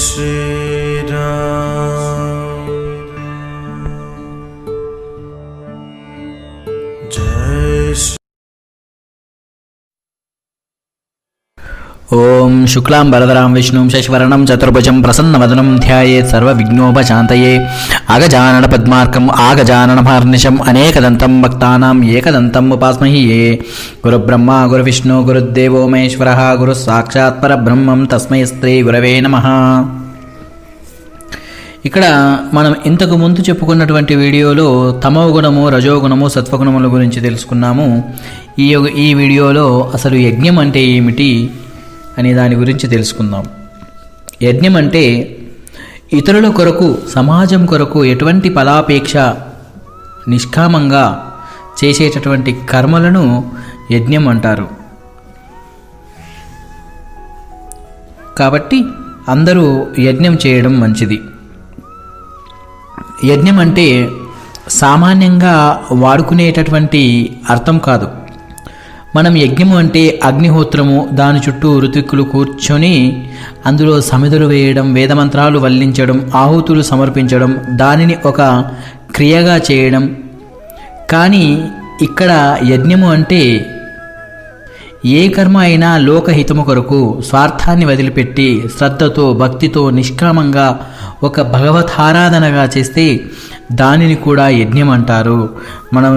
श्री राम। जय श्री ओम शुक्लां वरदरां विष्णुं शशिवर्णं चतुर्भुजं प्रसन्नवदनं ध्यायेत् सर्वविघ्नोपशान्तये अगजानन पद्मार्कं आगजाननमहर्निशम् अनेकदन्तं भक्तानां एकदन्तम् उपास्महे। गुरुब्रह्मा गुरुविष्णु गुरुदेवो महेश्वरः गुरुः साक्षात् परब्रह्मं तस्मै శ్రీ గురవే నమః। ఇక్కడ మనం ఇంతకు ముందు చెప్పుకున్నటువంటి వీడియోలో తమో గుణము రజోగుణము సత్వగుణముల గురించి తెలుసుకున్నాము। ఈ వీడియోలో అసలు యజ్ఞం అంటే ఏమిటి అనే దాని గురించి తెలుసుకుందాం। యజ్ఞం అంటే ఇతరుల కొరకు సమాజం కొరకు ఎటువంటి ఫలాపేక్ష నిష్కామంగా చేసేటటువంటి కర్మలను యజ్ఞం అంటారు। కాబట్టి అందరూ యజ్ఞం చేయడం మంచిది। యజ్ఞం అంటే సామాన్యంగా వాడుకునేటటువంటి అర్థం కాదు। మనం యజ్ఞము అంటే అగ్నిహోత్రము, దాని చుట్టూ ఋత్విక్కులు కూర్చొని అందులో సమిధులు వేయడం, వేదమంత్రాలు వల్లించడం, ఆహుతులు సమర్పించడం, దానిని ఒక క్రియగా చేయడం। కానీ ఇక్కడ యజ్ఞము అంటే ఏ కర్మ అయినా లోకహితము కొరకు స్వార్థాన్ని వదిలిపెట్టి శ్రద్ధతో భక్తితో నిష్కామంగా ఒక భగవతారాధనగా చేస్తే దానిని కూడా యజ్ఞం అంటారు। మనం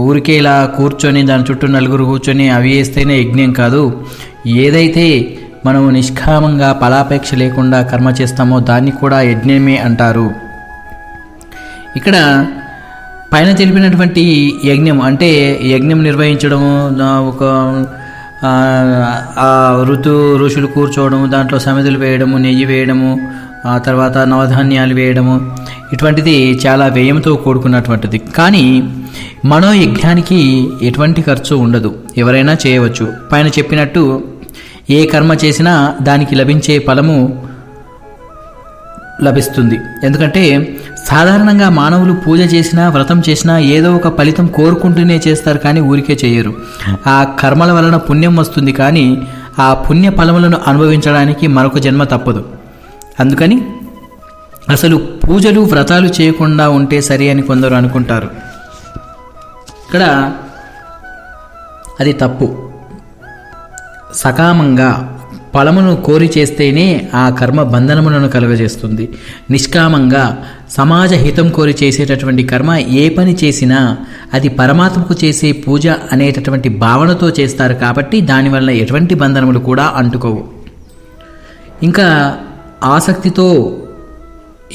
ఊరికే ఇలా కూర్చొని దాని చుట్టూ నలుగురు కూర్చొని అవి వేస్తేనే యజ్ఞం కాదు। ఏదైతే మనము నిష్కామంగా ఫలాపేక్ష లేకుండా కర్మ చేస్తామో దాన్ని కూడా యజ్ఞమే అంటారు। ఇక్కడ పైన తెలిపినటువంటి యజ్ఞం అంటే యజ్ఞం నిర్వహించడము, ఒక ఋషులు కూర్చోవడము, దాంట్లో సమిధులు వేయడము, నెయ్యి వేయడము, ఆ తర్వాత నవధాన్యాలు వేయడము, ఇటువంటిది చాలా వ్యయంతో కూడుకున్నటువంటిది। కానీ మనోయజ్ఞానికి ఎటువంటి ఖర్చు ఉండదు, ఎవరైనా చేయవచ్చు। పైన చెప్పినట్టు ఏ కర్మ చేసినా దానికి లభించే ఫలము లభిస్తుంది। ఎందుకంటే సాధారణంగా మానవులు పూజ చేసినా వ్రతం చేసినా ఏదో ఒక ఫలితం కోరుకుంటూనే చేస్తారు, కానీ ఊరికే చేయరు। ఆ కర్మల వలన పుణ్యం వస్తుంది, కానీ ఆ పుణ్య ఫలములను అనుభవించడానికి మరొక జన్మ తప్పదు। అందుకని అసలు పూజలు వ్రతాలు చేయకుండా ఉంటే సరి అని కొందరు అనుకుంటారు। ఇక్కడ అది తప్పు। సకామంగా ఫలమును కోరి చేస్తేనే ఆ కర్మ బంధనములను కలుగజేస్తుంది। నిష్కామంగా సమాజ హితం కోరి చేసేటటువంటి కర్మ ఏ పని చేసినా అది పరమాత్మకు చేసే పూజ అనేటటువంటి భావనతో చేస్తారు, కాబట్టి దానివల్ల ఎటువంటి బంధనములు కూడా అంటుకోవు। ఇంకా ఆసక్తితో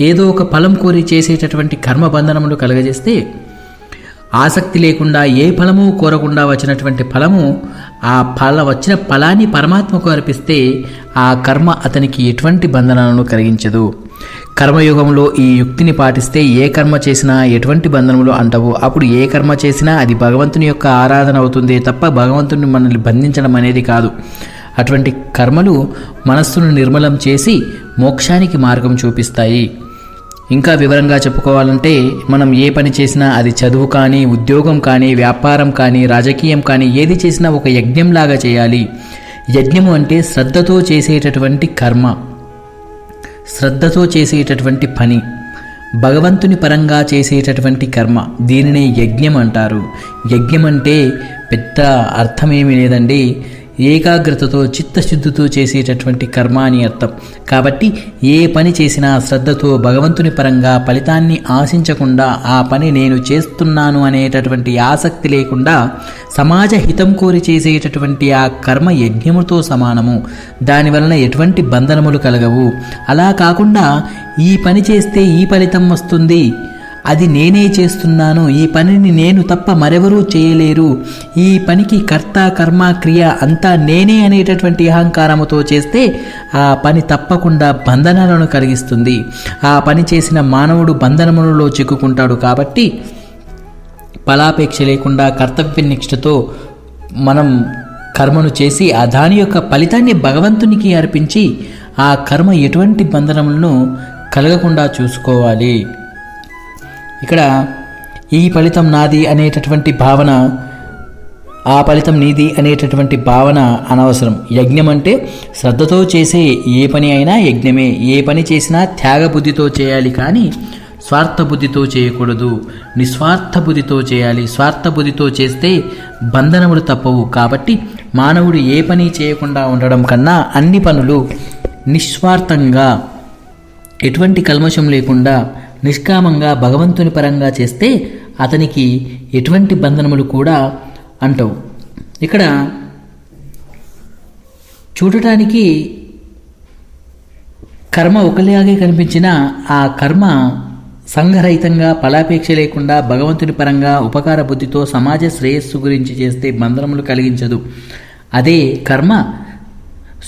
ఏదో ఒక ఫలం కోరి చేసేటటువంటి కర్మ బంధనములు కలుగజేస్తే ఆసక్తి లేకుండా ఏ ఫలము కోరకుండా వచ్చినటువంటి ఫలము, ఆ వచ్చిన ఫలాన్ని పరమాత్మకు అర్పిస్తే ఆ కర్మ అతనికి ఎటువంటి బంధనాలను కలిగించదు। కర్మయుగంలో ఈ యుక్తిని పాటిస్తే ఏ కర్మ చేసినా ఎటువంటి బంధనములు అంటవు। అప్పుడు ఏ కర్మ చేసినా అది భగవంతుని యొక్క ఆరాధన అవుతుంది తప్ప భగవంతుని మనల్ని బంధించడం అనేది కాదు। అటువంటి కర్మలు మనస్సును నిర్మలం చేసి మోక్షానికి మార్గం చూపిస్తాయి। ఇంకా వివరంగా చెప్పుకోవాలంటే మనం ఏ పని చేసినా అది చదువు కానీ, ఉద్యోగం కానీ, వ్యాపారం కానీ, రాజకీయం కానీ ఏది చేసినా ఒక యజ్ఞంలాగా చేయాలి। యజ్ఞము అంటే శ్రద్ధతో చేసేటటువంటి కర్మ, శ్రద్ధతో చేసేటటువంటి పని, భగవంతుని పరంగా చేసేటటువంటి కర్మ, దీనినే యజ్ఞం అంటారు। యజ్ఞం అంటే పెద్ద అర్థమేమీ లేదండి, ఏకాగ్రతతో చిత్తశుద్ధితో చేసేటటువంటి కర్మ అని అర్థం। కాబట్టి ఏ పని చేసినా శ్రద్ధతో భగవంతుని పరంగా ఫలితాన్ని ఆశించకుండా ఆ పని నేను చేస్తున్నాను అనేటటువంటి ఆసక్తి లేకుండా సమాజ హితం కోరి చేసేటటువంటి ఆ కర్మ యజ్ఞముతో సమానము। దానివలన ఎటువంటి బంధనములు కలగవు। అలా కాకుండా ఈ పని చేస్తే ఈ ఫలితం వస్తుంది, అది నేనే చేస్తున్నాను, ఈ పనిని నేను తప్ప మరెవరూ చేయలేరు, ఈ పనికి కర్త కర్మ క్రియ అంతా నేనే అనేటటువంటి అహంకారముతో చేస్తే ఆ పని తప్పకుండా బంధనాలను కలిగిస్తుంది। ఆ పని చేసిన మానవుడు బంధనములలో చిక్కుకుంటాడు। కాబట్టి ఫలాపేక్ష లేకుండా కర్తవ్య నిష్ఠతో మనం కర్మను చేసి ఆ దాని యొక్క ఫలితాన్ని భగవంతునికి అర్పించి ఆ కర్మ ఎటువంటి బంధనములను కలగకుండా చూసుకోవాలి। ఇక్కడ ఈ ఫలితం నాది అనేటటువంటి భావన ఆ ఫలితం నీది అనేటటువంటి భావన అనవసరం. యజ్ఞం అంటే శ్రద్ధతో చేసే ఏ పని అయినా యజ్ఞమే. ఏ పని చేసినా త్యాగ బుద్ధితో చేయాలి, కానీ స్వార్థ బుద్ధితో చేయకూడదు. నిస్వార్థ బుద్ధితో చేయాలి. స్వార్థ బుద్ధితో చేస్తే బంధనములు తప్పవు. కాబట్టి మానవుడు ఏ పని చేయకుండా ఉండడం కన్నా అన్ని పనులు నిస్వార్థంగా, ఎటువంటి కల్మషం లేకుండా, నిష్కామంగా భగవంతుని పరంగా చేస్తే అతనికి ఎటువంటి బంధనములు కూడా అంటవు. ఇక్కడ చూడటానికి కర్మ ఒకలాగే కనిపించిన ఆ కర్మ సంఘరహితంగా, ఫలాపేక్ష లేకుండా, భగవంతుని పరంగా ఉపకార బుద్ధితో సమాజ శ్రేయస్సు గురించి చేస్తే బంధనములు కలిగించదు. అదే కర్మ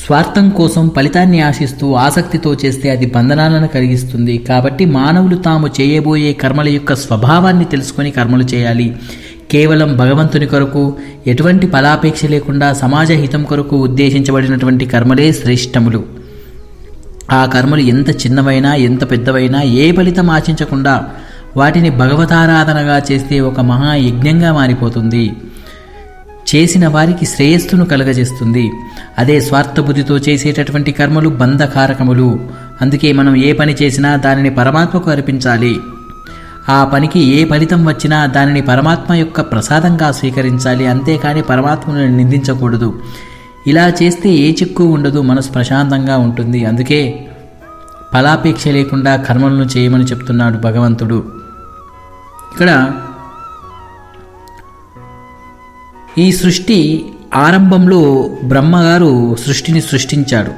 స్వార్థం కోసం ఫలితాన్ని ఆశిస్తూ ఆసక్తితో చేస్తే అది బంధనాలను కలిగిస్తుంది. కాబట్టి మానవులు తాము చేయబోయే కర్మల యొక్క స్వభావాన్ని తెలుసుకొని కర్మలు చేయాలి. కేవలం భగవంతుని కొరకు, ఎటువంటి ఫలాపేక్ష లేకుండా సమాజ హితం కొరకు ఉద్దేశించబడినటువంటి కర్మలే శ్రేష్టములు. ఆ కర్మలు ఎంత చిన్నవైనా ఎంత పెద్దవైనా ఏ ఫలితం ఆశించకుండా వాటిని భగవతారాధనగా చేస్తే ఒక మహాయజ్ఞంగా మారిపోతుంది. చేసిన వారికి శ్రేయస్సును కలగజేస్తుంది. అదే స్వార్థబుద్ధితో చేసేటటువంటి కర్మలు బంధకారకములు. అందుకే మనం ఏ పని చేసినా దానిని పరమాత్మకు అర్పించాలి. ఆ పనికి ఏ ఫలితం వచ్చినా దానిని పరమాత్మ యొక్క ప్రసాదంగా స్వీకరించాలి. అంతేకాని పరమాత్మను నిందించకూడదు. ఇలా చేస్తే ఏ చిక్కు ఉండదు, మనసు ప్రశాంతంగా ఉంటుంది. అందుకే ఫలాపేక్ష లేకుండా కర్మలను చేయమని చెప్తున్నాడు భగవంతుడు. ఇక్కడ ఈ సృష్టి ఆరంభంలో బ్రహ్మగారు సృష్టిని సృష్టించాడు.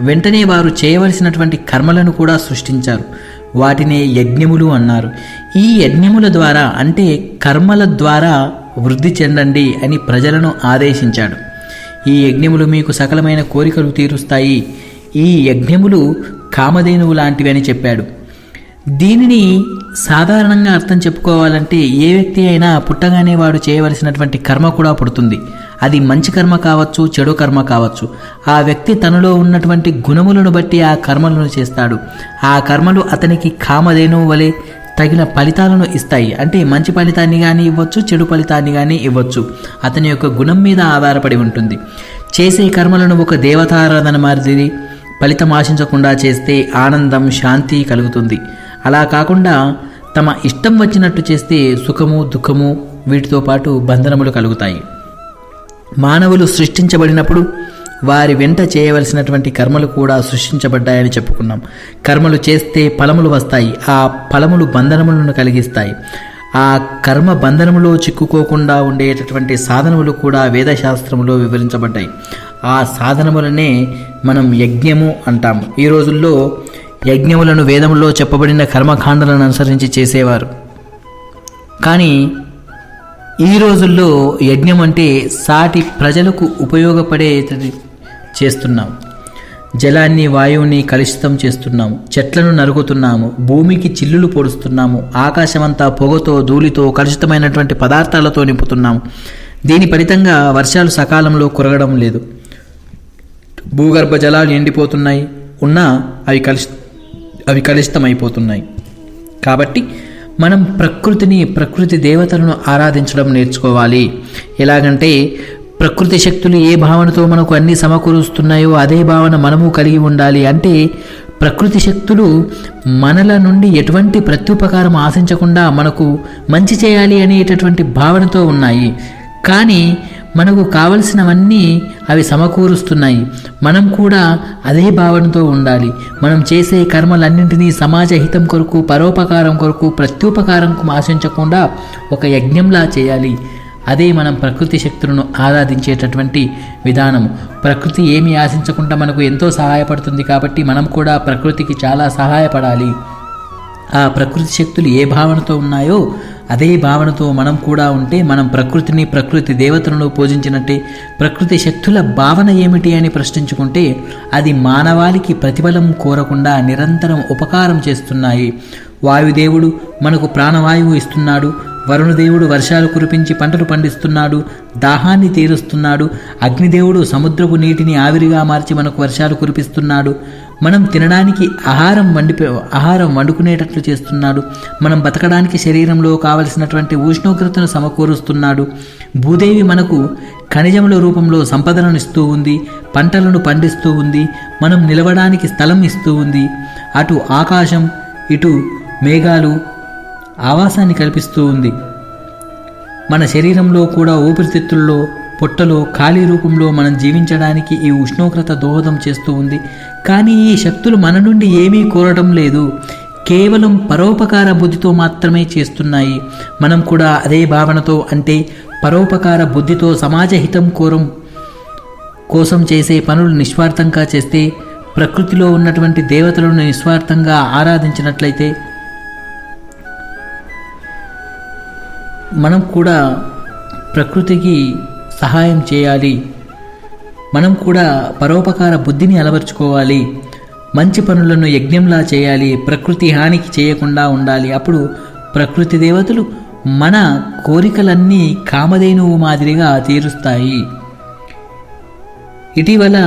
వెంటనే వారు చేయవలసినటువంటి కర్మలను కూడా సృష్టించారు. వాటినే యజ్ఞములు అన్నారు. ఈ యజ్ఞముల ద్వారా, అంటే కర్మల ద్వారా వృద్ధి చెందండి అని ప్రజలను ఆదేశించాడు. ఈ యజ్ఞములు మీకు సకలమైన కోరికలు తీరుస్తాయి. ఈ యజ్ఞములు కామధేనువు లాంటివి అని చెప్పాడు. దీనిని సాధారణంగా అర్థం చెప్పుకోవాలంటే ఏ వ్యక్తి అయినా పుట్టగానే వాడు చేయవలసినటువంటి కర్మ కూడా పుడుతుంది. అది మంచి కర్మ కావచ్చు, చెడు కర్మ కావచ్చు. ఆ వ్యక్తి తనలో ఉన్నటువంటి గుణములను బట్టి ఆ కర్మలను చేస్తాడు. ఆ కర్మలు అతనికి కామధేనువు వలె తగిన ఫలితాలను ఇస్తాయి. అంటే మంచి ఫలితాన్ని కానీ ఇవ్వచ్చు, చెడు ఫలితాన్ని కానీ ఇవ్వచ్చు. అతని యొక్క గుణం మీద ఆధారపడి ఉంటుంది. చేసే కర్మలను ఒక దేవతారాధన మాదిరి ఫలితం ఆశించకుండా చేస్తే ఆనందం, శాంతి కలుగుతుంది. అలా కాకుండా తమ ఇష్టం వచ్చినట్టు చేస్తే సుఖము, దుఃఖము, వీటితో పాటు బంధనములు కలుగుతాయి. మానవులు సృష్టించబడినప్పుడు వారి వెంట చేయవలసినటువంటి కర్మలు కూడా సృష్టించబడ్డాయని చెప్పుకున్నాం. కర్మలు చేస్తే ఫలములు వస్తాయి. ఆ ఫలములు బంధనములను కలిగిస్తాయి. ఆ కర్మ బంధనములో చిక్కుకోకుండా ఉండేటటువంటి సాధనములు కూడా వేదశాస్త్రములో వివరించబడ్డాయి. ఆ సాధనములనే మనం యజ్ఞము అంటాము. ఈ రోజుల్లో యజ్ఞములను వేదములో చెప్పబడిన కర్మకాండలను అనుసరించి చేసేవారు. కానీ ఈ రోజుల్లో యజ్ఞం అంటే సాటి ప్రజలకు ఉపయోగపడేది చేస్తున్నాం. జలాన్ని, వాయువుని కలుషితం చేస్తున్నాము. చెట్లను నరుకుతున్నాము. భూమికి చిల్లులు పొడుస్తున్నాము. ఆకాశమంతా పొగతో, ధూళితో, కలుషితమైనటువంటి పదార్థాలతో నింపుతున్నాము. దీని ఫలితంగా వర్షాలు సకాలంలో కురగడం లేదు. భూగర్భ జలాలు ఎండిపోతున్నాయి. ఉన్నా అవి కలుషితమైపోతున్నాయి. కాబట్టి మనం ప్రకృతి దేవతలను ఆరాధించడం నేర్చుకోవాలి. ఎలాగంటే ప్రకృతి శక్తులు ఏ భావనతో మనకు అన్ని సమకూరుస్తున్నాయో అదే భావన మనము కలిగి ఉండాలి. అంటే ప్రకృతి శక్తులు మనల నుండి ఎటువంటి ప్రత్యుపకారం ఆశించకుండా మనకు మంచి చేయాలి అనేటటువంటి భావనతో ఉన్నాయి. కానీ మనకు కావలసినవన్నీ అవి సమకూరుస్తున్నాయి. మనం కూడా అదే భావనతో ఉండాలి. మనం చేసే కర్మలన్నింటినీ సమాజ హితం కొరకు, పరోపకారం కొరకు, ప్రత్యుపకారం ఆశించకుండా ఒక యజ్ఞంలా చేయాలి. అదే మనం ప్రకృతి శక్తులను ఆరాధించేటటువంటి విధానము. ప్రకృతి ఏమీ ఆశించకుండా మనకు ఎంతో సహాయపడుతుంది. కాబట్టి మనం కూడా ప్రకృతికి చాలా సహాయపడాలి. ఆ ప్రకృతి శక్తులు ఏ భావనతో ఉన్నాయో అదే భావనతో మనం కూడా ఉంటే మనం ప్రకృతిని, ప్రకృతి దేవతలను పూజించినట్టే. ప్రకృతి శక్తుల భావన ఏమిటి అని ప్రశ్నించుకుంటే అది మానవాళికి ప్రతిఫలం కోరకుండా నిరంతరం ఉపకారం చేస్తున్నాయి. వాయుదేవుడు మనకు ప్రాణవాయువు ఇస్తున్నాడు. వరుణదేవుడు వర్షాలు కురిపించి పంటలు పండిస్తున్నాడు, దాహాన్ని తీరుస్తున్నాడు. అగ్నిదేవుడు సముద్రపు నీటిని ఆవిరిగా మార్చి మనకు వర్షాలు కురిపిస్తున్నాడు. మనం తినడానికి ఆహారం వండుకునేటట్లు చేస్తున్నాడు. మనం బతకడానికి శరీరంలో కావలసినటువంటి ఉష్ణోగ్రతను సమకూరుస్తున్నాడు. భూదేవి మనకు ఖనిజముల రూపంలో సంపదలను ఇస్తూ ఉంది, పంటలను పండిస్తూ ఉంది, మనం నిలవడానికి స్థలం ఇస్తూ ఉంది. అటు ఆకాశం ఇటు మేఘాలు ఆవాసాన్ని కల్పిస్తూ ఉంది. మన శరీరంలో కూడా ఊపిరితిత్తుల్లో పొట్టలో ఖాళీ రూపంలో మనం జీవించడానికి ఈ ఉష్ణోగ్రత దోహదం చేస్తూ ఉంది. కానీ ఈ శక్తులు మన నుండి ఏమీ కోరడం లేదు, కేవలం పరోపకార బుద్ధితో మాత్రమే చేస్తున్నాయి. మనం కూడా అదే భావనతో, అంటే పరోపకార బుద్ధితో సమాజ హితం కోసం చేసే పనులు నిస్వార్థంగా చేస్తే, ప్రకృతిలో ఉన్నటువంటి దేవతలను నిస్వార్థంగా ఆరాధించినట్లయితే మనం కూడా ప్రకృతికి సహాయం చేయాలి. మనం కూడా పరోపకార బుద్ధిని అలవర్చుకోవాలి. మంచి పనులను యజ్ఞంలా చేయాలి. ప్రకృతి హానికి చేయకుండా ఉండాలి. అప్పుడు ప్రకృతి దేవతలు మన కోరికలన్నీ కామధేనువు మాదిరిగా తీరుస్తాయి. ఇటీవల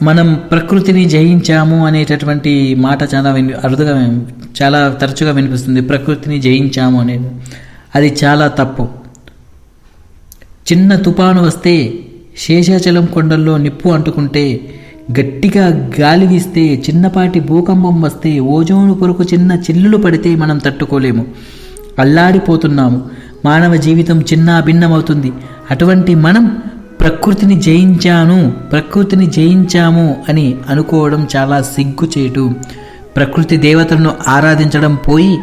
మనం ప్రకృతిని జయించాము అనేటటువంటి మాట చాలా తరచుగా వినిపిస్తుంది. ప్రకృతిని జయించాము అనేది అది చాలా తప్పు. చిన్న తుపాను వస్తే, శేషాచలం కొండల్లో నిప్పు అంటుకుంటే, గట్టిగా గాలి వీస్తే, చిన్నపాటి భూకంపం వస్తే, ఓజోను కొరకు చిన్న చిల్లులు పడితే మనం తట్టుకోలేము, అల్లాడిపోతున్నాము. మానవ జీవితం చిన్న భిన్నమవుతుంది. అటువంటి మనం ప్రకృతిని జయించాము అని అనుకోవడం చాలా సిగ్గుచేటు. ప్రకృతి దేవతలను ఆరాధించడం పోయి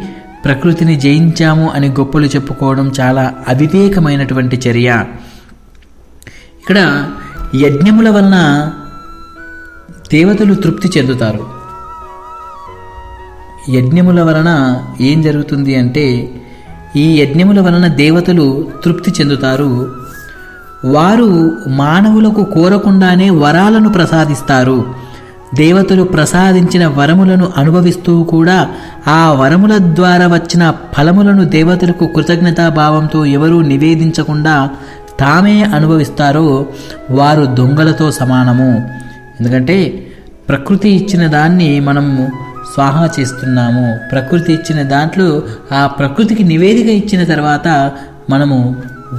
ప్రకృతిని జయించాము అని గొప్పలు చెప్పుకోవడం చాలా అవివేకమైనటువంటి చర్య. ఇక్కడ యజ్ఞముల వలన దేవతలు తృప్తి చెందుతారు. యజ్ఞముల వలన ఏం జరుగుతుంది అంటే, ఈ యజ్ఞముల వలన దేవతలు తృప్తి చెందుతారు. వారు మానవులకు కోరకుండానే వరాలను ప్రసాదిస్తారు. దేవతలు ప్రసాదించిన వరములను అనుభవిస్తూ కూడా ఆ వరముల ద్వారా వచ్చిన ఫలములను దేవతలకు కృతజ్ఞతాభావంతో ఎవరూ నివేదించకుండా తామే అనుభవిస్తారో వారు దొంగలతో సమానము. ఎందుకంటే ప్రకృతి ఇచ్చిన దాన్ని మనము స్వాహా చేస్తున్నాము. ప్రకృతి ఇచ్చిన దాంట్లో ఆ ప్రకృతికి నివేదిక ఇచ్చిన తర్వాత మనము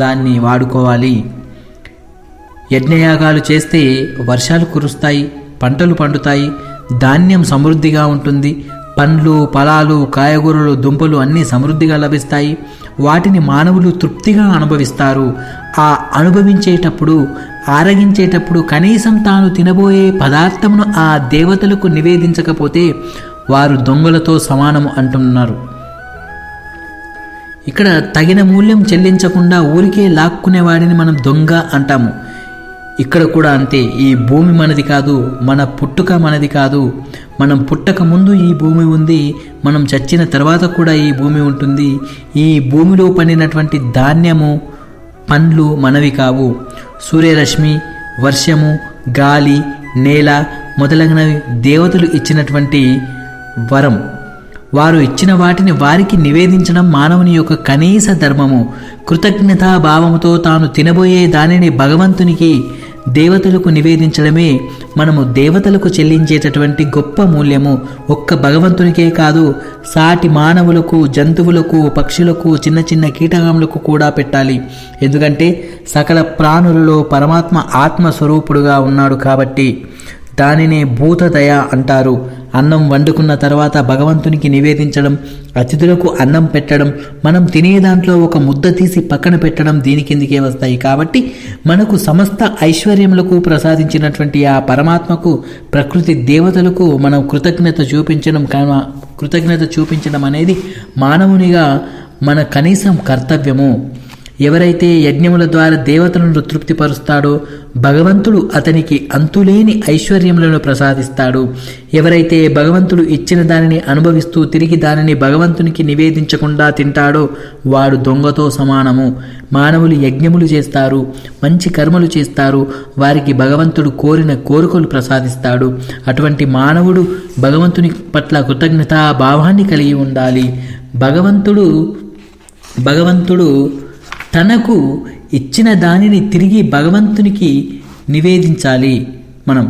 దాన్ని వాడుకోవాలి. యజ్ఞయాగాలు చేస్తే వర్షాలు కురుస్తాయి, పంటలు పండుతాయి, ధాన్యం సమృద్ధిగా ఉంటుంది, పండ్లు ఫలాలు కాయగూరలు దుంపలు అన్నీ సమృద్ధిగా లభిస్తాయి. వాటిని మానవులు తృప్తిగా అనుభవిస్తారు. ఆ అనుభవించేటప్పుడు ఆరగించేటప్పుడు కనీసం తాను తినబోయే పదార్థమును ఆ దేవతలకు నివేదించకపోతే వారు దొంగలతో సమానము అంటున్నారు. ఇక్కడ తగిన మూల్యం చెల్లించకుండా ఊరికే లాక్కునేవాడిని మనం దొంగ అంటాము. ఇక్కడ కూడా అంతే. ఈ భూమి మనది కాదు, మన పుట్టుక మనది కాదు. మనం పుట్టక ముందు ఈ భూమి ఉంది, మనం చచ్చిన తర్వాత కూడా ఈ భూమి ఉంటుంది. ఈ భూమిలో పండినటువంటి ధాన్యము పండ్లు మనవి కావు. సూర్యరశ్మి, వర్షము, గాలి, నేల మొదలగునవి దేవతలు ఇచ్చినటువంటి వరం. వారు ఇచ్చిన వాటిని వారికి నివేదించడం మానవుని యొక్క కనీస ధర్మము. కృతజ్ఞతాభావముతో తాను తినబోయే దానిని భగవంతునికి దేవతలకు నివేదించడమే మనము దేవతలకు చెల్లించేటటువంటి గొప్ప మూల్యము. ఒక్క భగవంతునికే కాదు, సాటి మానవులకు, జంతువులకు, పక్షులకు, చిన్న చిన్న కీటకములకు కూడా పెట్టాలి. ఎందుకంటే సకల ప్రాణులలో పరమాత్మ ఆత్మస్వరూపుడుగా ఉన్నాడు కాబట్టి. దానినే భూతదయ అంటారు. అన్నం వండుకున్న తర్వాత భగవంతునికి నివేదించడం, అతిథులకు అన్నం పెట్టడం, మనం తినే దాంట్లో ఒక ముద్ద తీసి పక్కన పెట్టడం దీని కిందికే వస్తాయి. కాబట్టి మనకు సమస్త ఐశ్వర్యములకు ప్రసాదించినటువంటి ఆ పరమాత్మకు, ప్రకృతి దేవతలకు మనం కృతజ్ఞత చూపించడం అనేది మానవునిగా మన కనీసం కర్తవ్యము. ఎవరైతే యజ్ఞముల ద్వారా దేవతలను తృప్తిపరుస్తాడో భగవంతుడు అతనికి అంతులేని ఐశ్వర్యములను ప్రసాదిస్తాడు. ఎవరైతే భగవంతుడు ఇచ్చిన దానిని అనుభవిస్తూ తిరిగి దానిని భగవంతునికి నివేదించకుండా తింటాడో వాడు దొంగతో సమానము. మానవులు యజ్ఞములు చేస్తారు, మంచి కర్మలు చేస్తారు, వారికి భగవంతుడు కోరిన కోరికలు ప్రసాదిస్తాడు. అటువంటి మానవుడు భగవంతుని పట్ల కృతజ్ఞతా భావాన్ని కలిగి ఉండాలి. భగవంతుడు భగవంతుడు తనకు ఇచ్చిన దానిని తిరిగి భగవంతునికి నివేదించాలి. మనం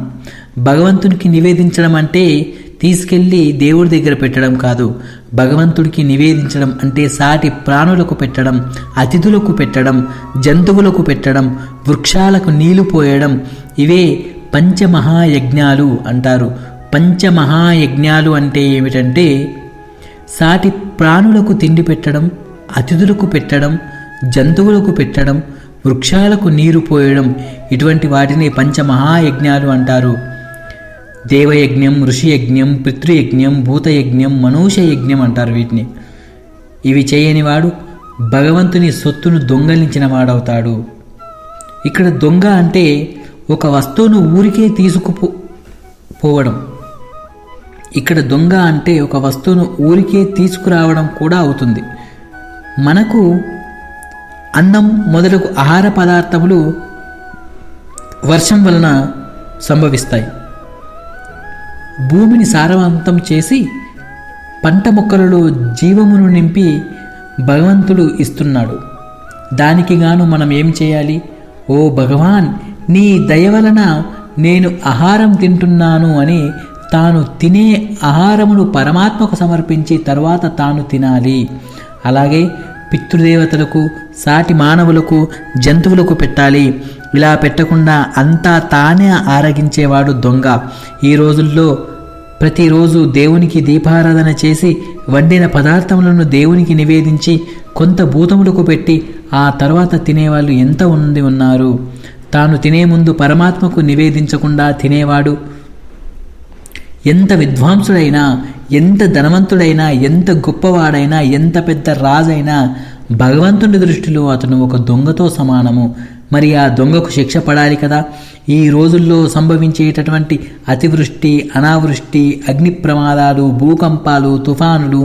భగవంతునికి నివేదించడం అంటే తీసుకెళ్ళి దేవుడి దగ్గర పెట్టడం కాదు. భగవంతుడికి నివేదించడం అంటే సాటి ప్రాణులకు పెట్టడం, అతిథులకు పెట్టడం, జంతువులకు పెట్టడం, వృక్షాలకు నీళ్లు పోయడం. ఇవే పంచమహాయజ్ఞాలు అంటారు. పంచమహాయజ్ఞాలు అంటే ఏమిటంటే సాటి ప్రాణులకు తిండి పెట్టడం, అతిథులకు పెట్టడం, జంతువులకు పెట్టడం, వృక్షాలకు నీరు పోయడం. ఇటువంటి వాటిని పంచమహాయజ్ఞాలు అంటారు. దేవయజ్ఞం, ఋషియజ్ఞం, పితృయజ్ఞం, భూతయజ్ఞం, మనూషయజ్ఞం అంటారు వీటిని. ఇవి చేయనివాడు భగవంతుని సొత్తును దొంగలించిన వాడవుతాడు. ఇక్కడ దొంగ అంటే ఒక వస్తువును ఊరికే తీసుకుపోవడం. ఇక్కడ దొంగ అంటే ఒక వస్తువును ఊరికే తీసుకురావడం కూడా అవుతుంది. మనకు అన్నం మొదలగు ఆహార పదార్థములు వర్షం వలన సంభవిస్తాయి. భూమిని సారవంతం చేసి పంట మొక్కలలో జీవమును నింపి భగవంతుడు ఇస్తున్నాడు. దానికి గాను మనం ఏం చేయాలి? ఓ భగవాన్, నీ దయ వలన నేను ఆహారం తింటున్నాను అని తాను తినే ఆహారమును పరమాత్మకు సమర్పించి తర్వాత తాను తినాలి. అలాగే పితృదేవతలకు, సాటి మానవులకు, జంతువులకు పెట్టాలి. ఇలా పెట్టకుండా అంతా తానే ఆరగించేవాడు దొంగ. ఈ రోజుల్లో ప్రతిరోజు దేవునికి దీపారాధన చేసి వండిన పదార్థములను దేవునికి నివేదించి కొంత భూతములకు పెట్టి ఆ తర్వాత తినేవాళ్ళు ఎంత మంది ఉన్నారు. తాను తినే ముందు పరమాత్మకు నివేదించకుండా తినేవాడు ఎంత విద్వాంసుడైనా, ఎంత ధనవంతుడైనా, ఎంత గొప్పవాడైనా, ఎంత పెద్ద రాజైనా భగవంతుని దృష్టిలో అతను ఒక దొంగతో సమానము. మరి ఆ దొంగకు శిక్ష పడాలి కదా. ఈ రోజుల్లో సంభవించేటటువంటి అతివృష్టి, అనావృష్టి, అగ్ని ప్రమాదాలు, భూకంపాలు, తుఫానులు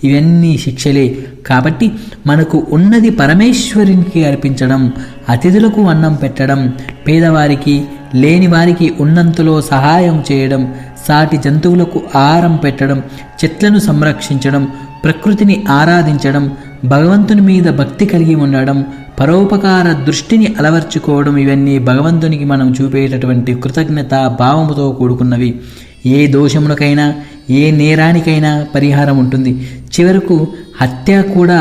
ఇవన్నీ శిక్షలే. కాబట్టి మనకు ఉన్నది పరమేశ్వరునికి అర్పించడం, అతిథులకు అన్నం పెట్టడం, పేదవారికి, లేని వారికి ఉన్నంతలో సహాయం చేయడం, సాటి జంతువులకు ఆహారం పెట్టడం, చెట్లను సంరక్షించడం, ప్రకృతిని ఆరాధించడం, భగవంతుని మీద భక్తి కలిగి ఉండడం, పరోపకార దృష్టిని అలవర్చుకోవడం, ఇవన్నీ భగవంతునికి మనం చూపేటటువంటి కృతజ్ఞత భావముతో కూడుకున్నవి. ఏ దోషమునకైనా, ఏ నేరానికైనా పరిహారం ఉంటుంది. చివరకు హత్య కూడా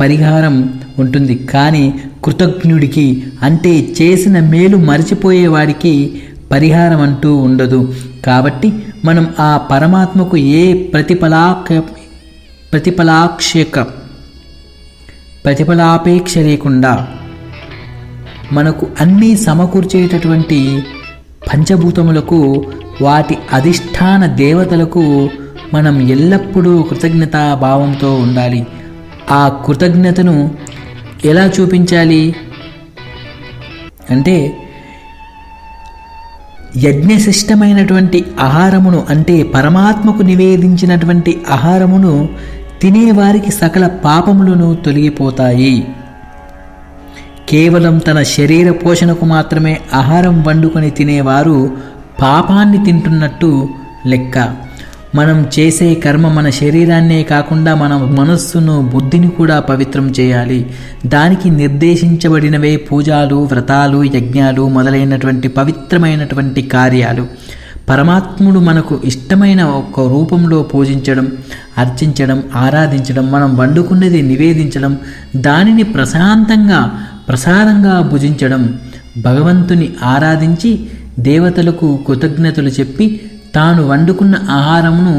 పరిహారం ఉంటుంది. కానీ కృతజ్ఞుడికి, అంటే చేసిన మేలు మరిచిపోయేవాడికి పరిహారం అంటూ ఉండదు. కాబట్టి మనం ఆ పరమాత్మకు ఏ ప్రతిఫలాపేక్ష లేకుండా మనకు అన్నీ సమకూర్చేటటువంటి పంచభూతములకు, వాటి అధిష్టాన దేవతలకు మనం ఎల్లప్పుడూ కృతజ్ఞతా భావంతో ఉండాలి. ఆ కృతజ్ఞతను ఎలా చూపించాలి అంటే యజ్ఞశిష్టమైనటువంటి ఆహారమును, అంటే పరమాత్మకు నివేదించినటువంటి ఆహారమును తినేవారికి సకల పాపములను తొలగిపోతాయి. కేవలం తన శరీర పోషణకు మాత్రమే ఆహారం వండుకొని తినేవారు పాపాన్ని తింటున్నట్టు లెక్క. మనం చేసే కర్మ మన శరీరాన్నే కాకుండా మన మనస్సును, బుద్ధిని కూడా పవిత్రం చేయాలి. దానికి నిర్దేశించబడినవే పూజలు, వ్రతాలు, యజ్ఞాలు మొదలైనటువంటి పవిత్రమైనటువంటి కార్యాలు. పరమాత్ముడు మనకు ఇష్టమైన ఒక రూపంలో పూజించడం, అర్చించడం, ఆరాధించడం, మనం వండుకున్నది నివేదించడం, దానిని ప్రసాదంగా భుజించడం, భగవంతుని ఆరాధించి దేవతలకు కృతజ్ఞతలు చెప్పి తాను వండుకున్న ఆహారమును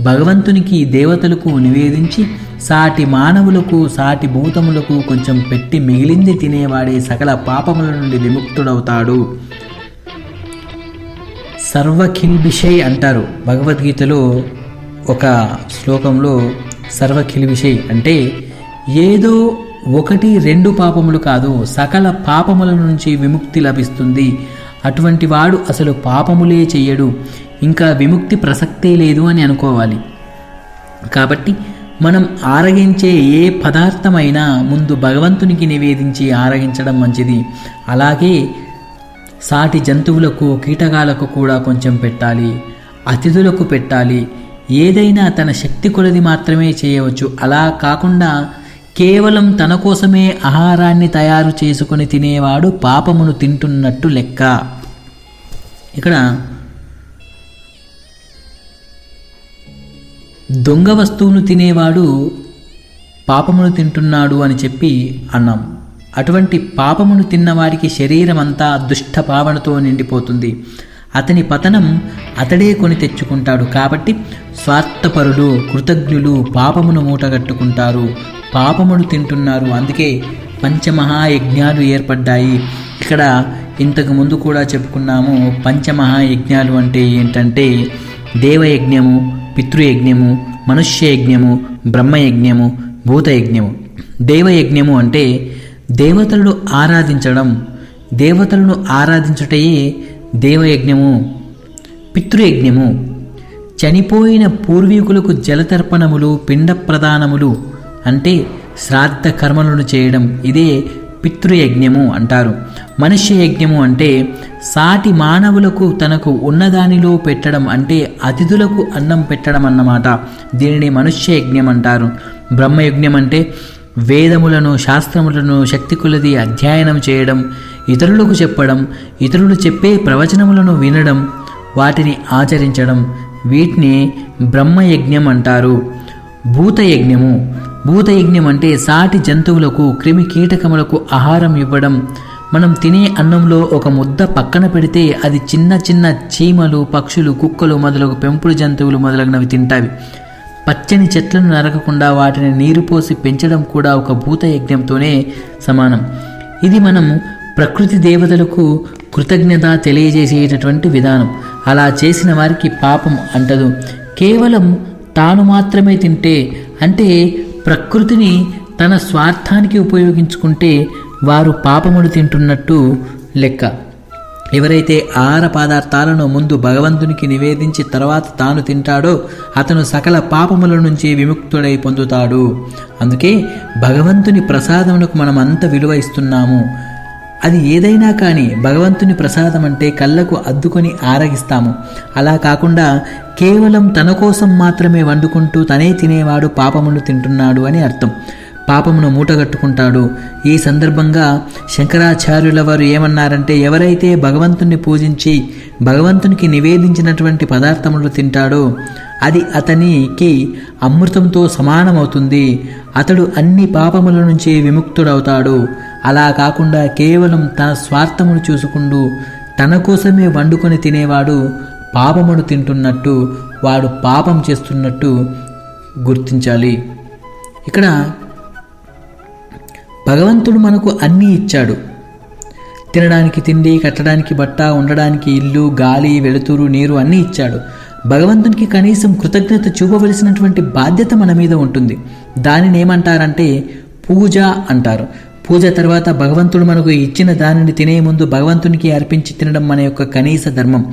భగవంతునికి, దేవతలకు నివేదించి సాటి మానవులకు, సాటి భూతములకు కొంచెం పెట్టి మిగిలింది తినేవాడే సకల పాపముల నుండి విముక్తుడవుతాడు. సర్వఖిల్బిషై అంటారు భగవద్గీతలో ఒక శ్లోకంలో. సర్వఖిల్బిషై అంటే ఏదో 1-2 పాపములు కాదు, సకల పాపముల నుంచి విముక్తి లభిస్తుంది. అటువంటి వాడు అసలు పాపములే చెయ్యడు, ఇంకా విముక్తి ప్రసక్తే లేదు అని అనుకోవాలి. కాబట్టి మనం ఆరగించే ఏ పదార్థమైనా ముందు భగవంతునికి నివేదించి ఆరగించడం మంచిది. అలాగే సాటి జంతువులకు, కీటకాలకు కూడా కొంచెం పెట్టాలి, అతిథులకు పెట్టాలి. ఏదైనా తన శక్తి కొలది మాత్రమే చేయవచ్చు. అలా కాకుండా కేవలం తన కోసమే ఆహారాన్ని తయారు చేసుకొని తినేవాడు పాపమును తింటున్నట్టు లెక్క. ఇక్కడ దొంగ వస్తువును తినేవాడు పాపమును తింటున్నాడు అని చెప్పి అన్నాం. అటువంటి పాపమును తిన్నవాడికి శరీరం అంతా దుష్ట భావనతో నిండిపోతుంది. అతని పతనం అతడే కొని తెచ్చుకుంటాడు. కాబట్టి స్వార్థపరులు, కృతజ్ఞులు పాపమును మూటగట్టుకుంటారు, పాపమును తింటున్నారు. అందుకే పంచమహాయజ్ఞాలు ఏర్పడ్డాయి. ఇక్కడ ఇంతకు ముందు కూడా చెప్పుకున్నాము. పంచమహాయజ్ఞాలు అంటే ఏంటంటే దేవయజ్ఞము, పితృయజ్ఞము, మనుష్యయజ్ఞము, బ్రహ్మయజ్ఞము, భూతయజ్ఞము. దేవయజ్ఞము అంటే దేవతలను ఆరాధించడం, దేవతలను ఆరాధించుటయే దేవయజ్ఞము. పితృయజ్ఞము చనిపోయిన పూర్వీకులకు జలతర్పణములు, పిండ ప్రదానములు అంటే శ్రాద్ధ కర్మలను చేయడం, ఇదే పితృయజ్ఞము అంటారు. మనుష్య యజ్ఞము అంటే సాటి మానవులకు తనకు ఉన్నదానిలో పెట్టడం, అంటే అతిథులకు అన్నం పెట్టడం అన్నమాట. దీనిని మనుష్య యజ్ఞం అంటారు. బ్రహ్మయజ్ఞం అంటే వేదములను, శాస్త్రములను శక్తి కొలది అధ్యయనం చేయడం, ఇతరులకు చెప్పడం, ఇతరులు చెప్పే ప్రవచనములను వినడం, వాటిని ఆచరించడం, వీటిని బ్రహ్మయజ్ఞం అంటారు. భూతయజ్ఞము, భూతయజ్ఞం అంటే సాటి జంతువులకు, క్రిమి కీటకములకు ఆహారం ఇవ్వడం. మనం తినే అన్నంలో ఒక ముద్ద పక్కన పెడితే అది చిన్న చిన్న చీమలు, పక్షులు, కుక్కలు మొదలగు పెంపుడు జంతువులు మొదలగునవి తింటాయి. పచ్చని చెట్లను నరకకుండా వాటిని నీరు పోసి పెంచడం కూడా ఒక భూతయజ్ఞంతోనే సమానం. ఇది మనం ప్రకృతి దేవతలకు కృతజ్ఞత తెలియజేసేటటువంటి విధానం. అలా చేసిన వారికి పాపం అంటదు. కేవలం తాను మాత్రమే తింటే, అంటే ప్రకృతిని తన స్వార్థానికి ఉపయోగించుకుంటే వారు పాపములు తింటున్నట్టు లెక్క. ఎవరైతే ఆహార పదార్థాలను ముందు భగవంతునికి నివేదించి తర్వాత తాను తింటాడో అతను సకల పాపముల నుంచి విముక్తుడై పొందుతాడు. అందుకే భగవంతుని ప్రసాదమునకు మనం అంత విలువ ఇస్తున్నాము. అది ఏదైనా కానీ భగవంతుని ప్రసాదం అంటే కళ్ళకు అద్దుకొని ఆరగిస్తాము. అలా కాకుండా కేవలం తన కోసం మాత్రమే వండుకుంటూ తనే తినేవాడు పాపమును తింటున్నాడు అని అర్థం. పాపమును మూటగట్టుకుంటాడు. ఈ సందర్భంగా శంకరాచార్యుల వారు ఏమన్నారంటే, ఎవరైతే భగవంతుని పూజించి భగవంతునికి నివేదించినటువంటి పదార్థములు తింటాడో అది అతనికి అమృతంతో సమానమవుతుంది. అతడు అన్ని పాపముల నుంచి విముక్తుడవుతాడు. అలా కాకుండా కేవలం తన స్వార్థమును చూసుకుంటూ తన కోసమే వండుకొని తినేవాడు పాపమును తింటున్నట్టు, వాడు పాపం చేస్తున్నట్టు గుర్తించాలి. ఇక్కడ భగవంతుడు మనకు అన్నీ ఇచ్చాడు. తినడానికి తిండి, కట్టడానికి బట్ట, ఉండడానికి ఇల్లు, గాలి, వెలుతురు, నీరు అన్నీ ఇచ్చాడు. భగవంతునికి కనీసం కృతజ్ఞత చూపవలసినటువంటి బాధ్యత మన మీద ఉంటుంది. దానిని ఏమంటారంటే పూజ అంటారు. పూజ తర్వాత భగవంతుడు మనకు ఇచ్చిన దానిని తినే ముందు భగవంతునికి అర్పించి తినడం మన యొక్క కనీస ధర్మం.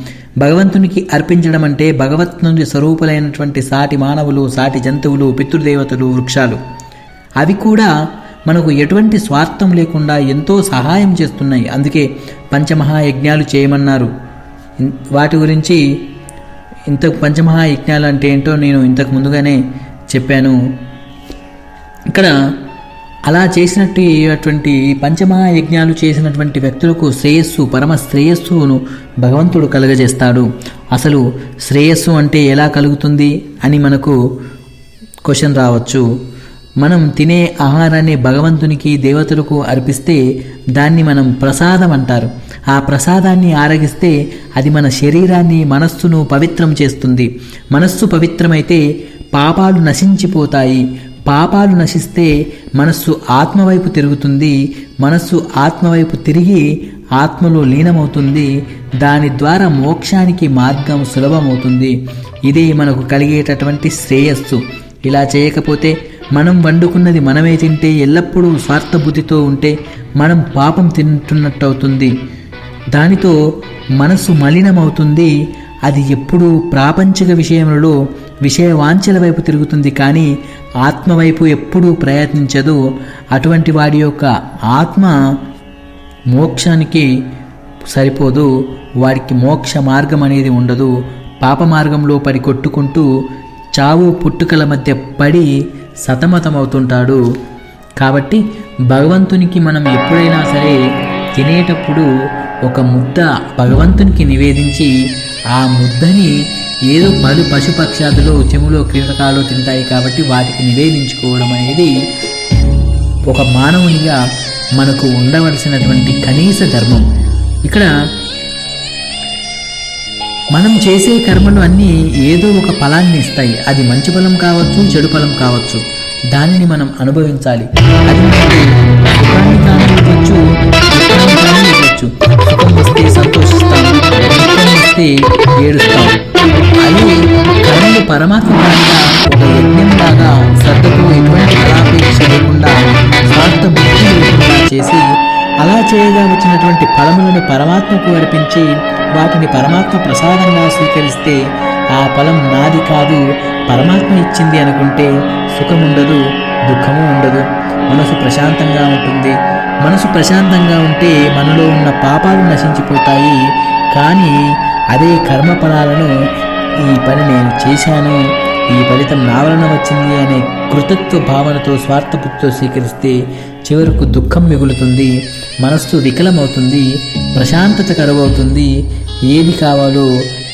భగవంతునికి అర్పించడం అంటే భగవంతుని స్వరూపులైనటువంటి సాటి మానవులు, సాటి జంతువులు, పితృదేవతలు, వృక్షాలు, అవి కూడా మనకు ఎటువంటి స్వార్థం లేకుండా ఎంతో సహాయం చేస్తున్నాయి. అందుకే పంచమహాయజ్ఞాలు చేయమన్నారు. వాటి గురించి పంచమహాయజ్ఞాలు అంటే ఏంటో నేను ఇంతకు ముందుగానే చెప్పాను. ఇక్కడ అలా చేసినటువంటి పంచమహాయజ్ఞాలు చేసినటువంటి వ్యక్తులకు శ్రేయస్సు, పరమ శ్రేయస్సును భగవంతుడు కలుగజేస్తాడు. అసలు శ్రేయస్సు అంటే ఎలా కలుగుతుంది అని మనకు క్వశ్చన్ రావచ్చు. మనం తినే ఆహారాన్ని భగవంతునికి, దేవతలకు అర్పిస్తే దాన్ని మనం ప్రసాదం అంటారు. ఆ ప్రసాదాన్ని ఆరగిస్తే అది మన శరీరాన్ని, మనస్సును పవిత్రం చేస్తుంది. మనస్సు పవిత్రమైతే పాపాలు నశించిపోతాయి. పాపాలు నశిస్తే మనస్సు ఆత్మవైపు తిరుగుతుంది. మనస్సు ఆత్మవైపు తిరిగి ఆత్మలో లీనమవుతుంది. దాని ద్వారా మోక్షానికి మార్గం సులభమవుతుంది. ఇదే మనకు కలిగేటటువంటి శ్రేయస్సు. ఇలా చేయకపోతే మనం వండుకున్నది మనమే తింటే, ఎల్లప్పుడూ స్వార్థబుద్ధితో ఉంటే మనం పాపం తింటున్నట్టు అవుతుంది. దానితో మనసు మలినమవుతుంది. అది ఎప్పుడూ ప్రాపంచిక విషయములలో విషయవాంఛల వైపు తిరుగుతుంది, కానీ ఆత్మవైపు ఎప్పుడూ ప్రయత్నించదు. అటువంటి వాడి యొక్క ఆత్మ మోక్షానికి సరిపోదు. వాడికి మోక్ష మార్గం అనేది ఉండదు. పాప మార్గంలో పడి కొట్టుకుంటూ చావు పుట్టుకల మధ్య పడి సతమతమవుతుంటాడు. కాబట్టి భగవంతునికి మనం ఎప్పుడైనా సరే తినేటప్పుడు ఒక ముద్ద భగవంతునికి నివేదించి ఆ ముద్దని ఏదో పశుపక్షాదులు చెములో కీటకాలు తింటాయి కాబట్టి వాటికి నివేదించుకోవడం అనేది ఒక మానవునిగా మనకు ఉండవలసినటువంటి కనీస ధర్మం. ఇక్కడ మనం చేసే కర్మలు అన్నీ ఏదో ఒక ఫలాన్ని ఇస్తాయి. అది మంచి ఫలం కావచ్చు, చెడు ఫలం కావచ్చు. దానిని మనం అనుభవించాలి. అది మనకి సుఖాన్ని కానీ ఇవ్వచ్చు, దుఃఖాన్ని కానీ ఇవ్వచ్చు. సుఖం వస్తే సంతోషిస్తాం, దుఃఖం వస్తే ఏడుస్తాం. అది కర్మలు పరమాత్మ పరంగా ఒక యజ్ఞంలాగా శ్రద్ధతో ఎటువంటి ఫలాపేక్ష లేకుండా స్వార్థ బుద్ధి లేకుండా చేసి అలా చేయగా వచ్చినటువంటి ఫలములను పరమాత్మకు అర్పించి వాటిని పరమాత్మ ప్రసాదంగా స్వీకరిస్తే ఆ ఫలం నాది కాదు, పరమాత్మ ఇచ్చింది అనుకుంటే సుఖం ఉండదు, దుఃఖము ఉండదు. మనసు ప్రశాంతంగా ఉంటుంది. మనసు ప్రశాంతంగా ఉంటే మనలో ఉన్న పాపాలు నశించిపోతాయి. కానీ అదే కర్మ ఫలాలను ఈ పని నేను చేశాను, ఈ ఫలితం నా వలన వచ్చింది అనే కృతత్వ భావనతో స్వార్థబుద్ధితో స్వీకరిస్తే చివరకు దుఃఖం మిగులుతుంది, మనస్సు వికలమవుతుంది, ప్రశాంతత కరువవుతుంది. ఏది కావాలో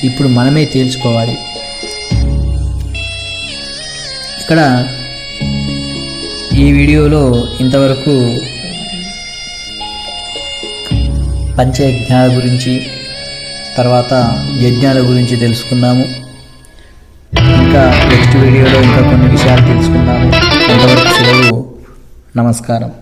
ఇప్పుడు మనమే తేల్చుకోవాలి. ఇక్కడ ఈ వీడియోలో ఇంతవరకు పంచయజ్ఞాల గురించి, తర్వాత యజ్ఞాల గురించి తెలుసుకున్నాము. ఇంకా నెక్స్ట్ వీడియోలో ఇంకా కొన్ని విషయాలు తెలుసుకుందాము. అంతవరకు సెలవు. నమస్కారం.